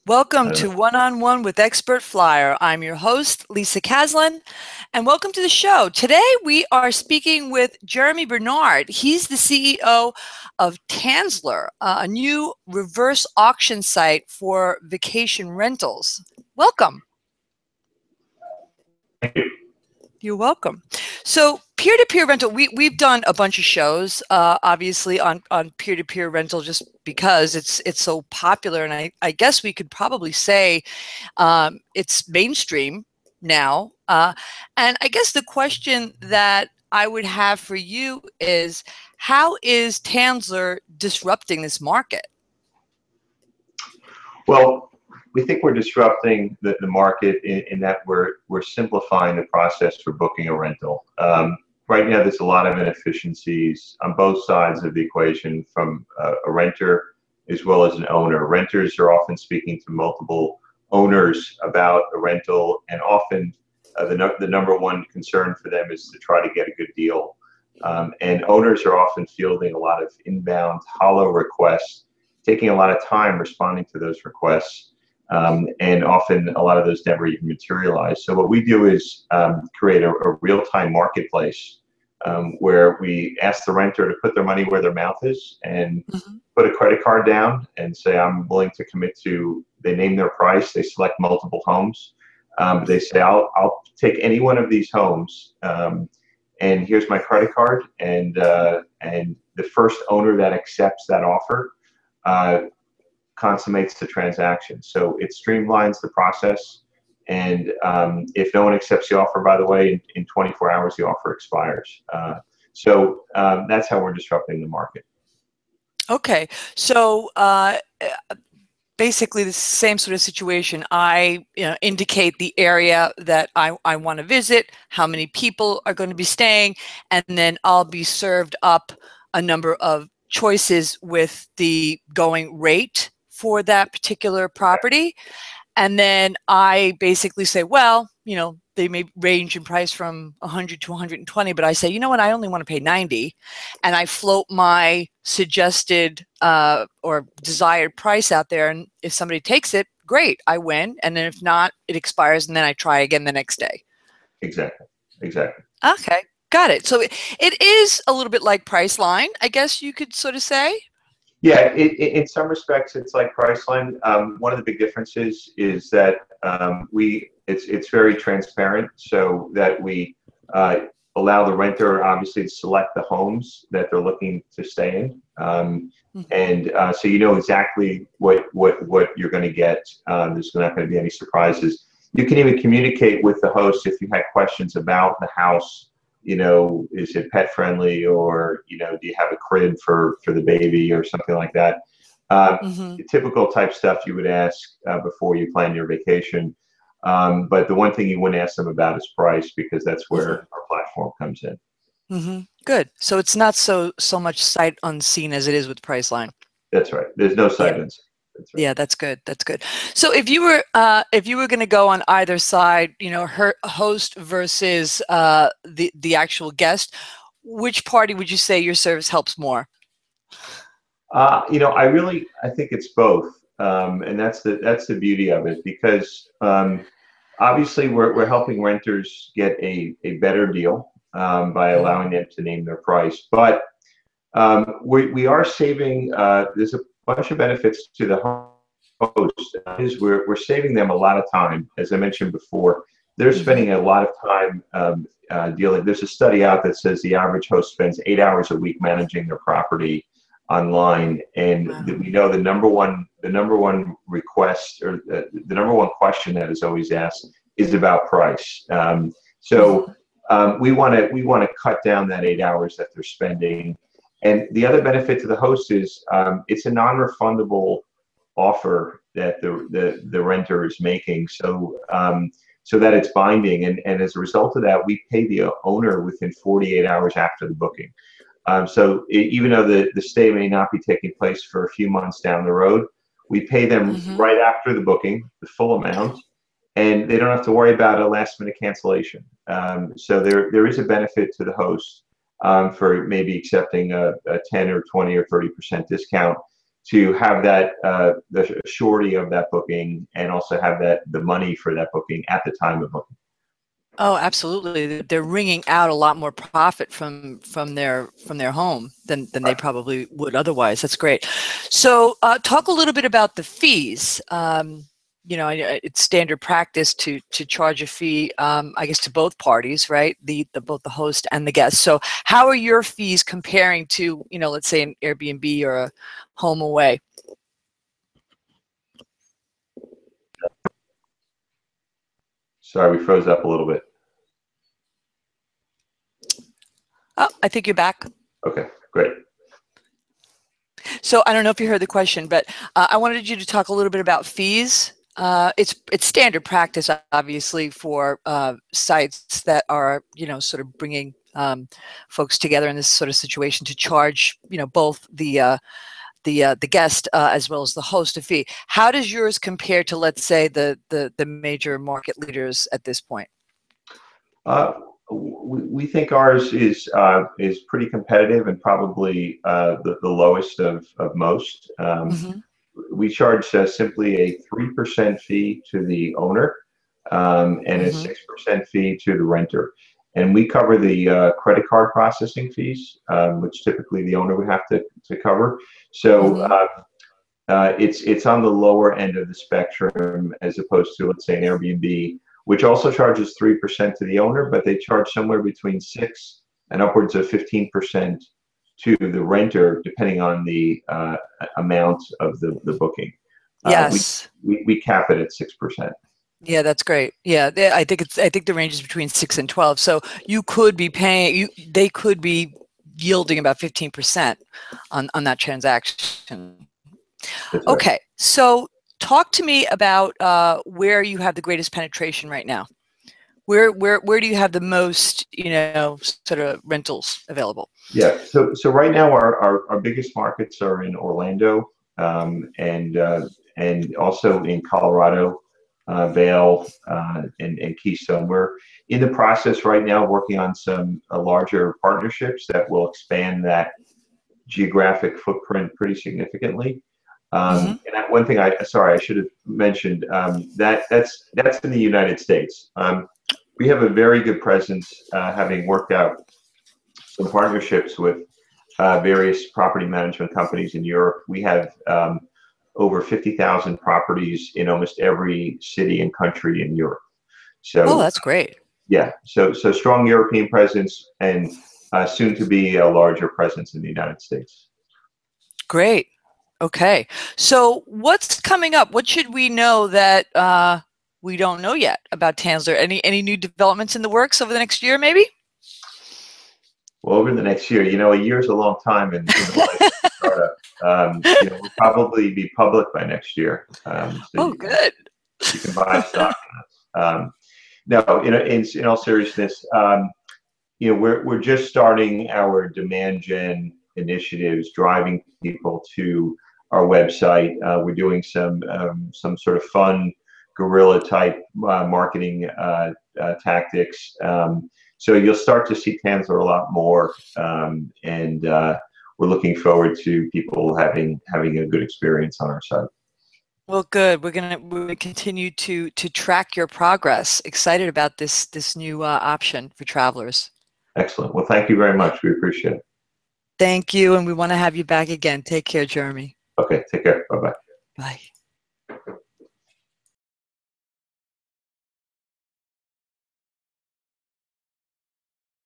Welcome to One-on-One with Expert Flyer. I'm your host, Lisa Caslin, and welcome to the show. Today we are speaking with Jeremy Bernard. He's the CEO of Tansler, a new reverse auction site for vacation rentals. Welcome. Thank you. You're welcome. So peer-to-peer rental, we've done a bunch of shows, obviously on peer-to-peer rental, just because it's so popular, and I guess we could probably say it's mainstream now. And I guess the question that I would have for you is, how is Tansler disrupting this market? Well, we think we're disrupting the market in that we're simplifying the process for booking a rental. Right now, there's a lot of inefficiencies on both sides of the equation, from a renter as well as an owner. Renters are often speaking to multiple owners about a rental, and often the number one concern for them is to try to get a good deal. And owners are often fielding a lot of inbound hollow requests, taking a lot of time responding to those requests. And often a lot of those never even materialize. So what we do is create a real-time marketplace where we ask the renter to put their money where their mouth is and put a credit card down and say, I'm willing to commit to, they name their price, they select multiple homes. They say, I'll take any one of these homes, and here's my credit card. And the first owner that accepts that offer consummates the transaction. So it streamlines the process. And if no one accepts the offer, by the way, in 24 hours, the offer expires. So that's how we're disrupting the market. Okay. So basically the same sort of situation. I indicate the area that I want to visit, how many people are going to be staying, and then I'll be served up a number of choices with the going rate for that particular property. And then I basically say, well, they may range in price from 100 to 120, but I say, you know what, I only want to pay 90. And I float my suggested or desired price out there. And if somebody takes it, great, I win. And then if not, it expires, and then I try again the next day. Exactly. Okay, got it. So it is a little bit like Priceline, I guess you could sort of say. Yeah, in some respects, it's like Priceline. One of the big differences is that it's very transparent, so that we allow the renter obviously to select the homes that they're looking to stay in, and so you know exactly what you're going to get. There's not going to be any surprises. You can even communicate with the host if you had questions about the house. Is it pet friendly, or, do you have a crib for the baby or something like that? Typical type stuff you would ask before you plan your vacation. But the one thing you wouldn't ask them about is price, because that's where our platform comes in. Good. So it's not so much sight unseen as it is with Priceline. That's right. There's no sight unseen. That's right. Yeah, that's good. That's good. So if you were going to go on either side, host versus the actual guest, which party would you say your service helps more? I think it's both, and that's the beauty of it, because obviously we're helping renters get a better deal by allowing them to name their price, but we are saving. There's a bunch of benefits to the host. Is we're saving them a lot of time. As I mentioned before, they're spending a lot of time dealing. There's a study out that says the average host spends 8 hours a week managing their property online, and we know the number one request, or the number one question that is always asked, is about price. So we want to cut down that 8 hours that they're spending. And the other benefit to the host is it's a non-refundable offer that the renter is making, so that it's binding. And as a result of that, we pay the owner within 48 hours after the booking. So even though the stay may not be taking place for a few months down the road, we pay them right after the booking, the full amount, and they don't have to worry about a last-minute cancellation. So there is a benefit to the host for maybe accepting a 10 or 20 or 30% discount. to have that the surety of that booking, and also have the money for that booking at the time of booking. Oh, absolutely. They're wringing out a lot more profit from their home than they probably would otherwise. That's great. So, talk a little bit about the fees. It's standard practice to charge a fee, I guess, to both parties, right? Both the host and the guest. So, how are your fees comparing to, let's say, an Airbnb or a home away? Sorry, we froze up a little bit. Oh, I think you're back. Okay, great. So I don't know if you heard the question, but I wanted you to talk a little bit about fees. It's standard practice, obviously, for sites that are, sort of bringing folks together in this sort of situation to charge, both the guest as well as the host a fee. How does yours compare to, let's say, the major market leaders at this point? We think ours is pretty competitive, and probably the lowest of most. Mm-hmm. We charge simply a 3% fee to the owner, and a 6% fee to the renter. And we cover the credit card processing fees, which typically the owner would have to cover. So it's on the lower end of the spectrum, as opposed to, let's say, an Airbnb, which also charges 3% to the owner, but they charge somewhere between 6 and upwards of 15% to the renter, depending on the amount of the booking. Yes. We cap it at 6%. Yeah, that's great. Yeah, I think the range is between 6 and 12. So you could be paying, they could be yielding about 15% on that transaction. That's right. Okay, so talk to me about where you have the greatest penetration right now. Where do you have the most, sort of rentals available? Yeah. So right now our biggest markets are in Orlando, and also in Colorado, Vail, and Keystone. We're in the process right now working on some larger partnerships that will expand that geographic footprint pretty significantly. And one thing I should have mentioned, that's in the United States. We have a very good presence, having worked out some partnerships with various property management companies in Europe. We have over 50,000 properties in almost every city and country in Europe. So, that's great. Yeah, so strong European presence, and soon to be a larger presence in the United States. Great. Okay. So what's coming up? What should we know that we don't know yet about Tansler? Any new developments in the works over the next year, maybe? Well, over the next year, a year is a long time in the life of a startup. We'll probably be public by next year. So good. You can buy stock in us. No, in all seriousness, we're just starting our demand gen initiatives, driving people to our website. We're doing some sort of fun guerrilla type marketing tactics. So you'll start to see Tansler a lot more, and we're looking forward to people having a good experience on our site. Well, good. We're gonna continue to track your progress. Excited about this new option for travelers. Excellent. Well, thank you very much. We appreciate it. Thank you, and we want to have you back again. Take care, Jeremy. Okay. Take care. Bye-bye. Bye.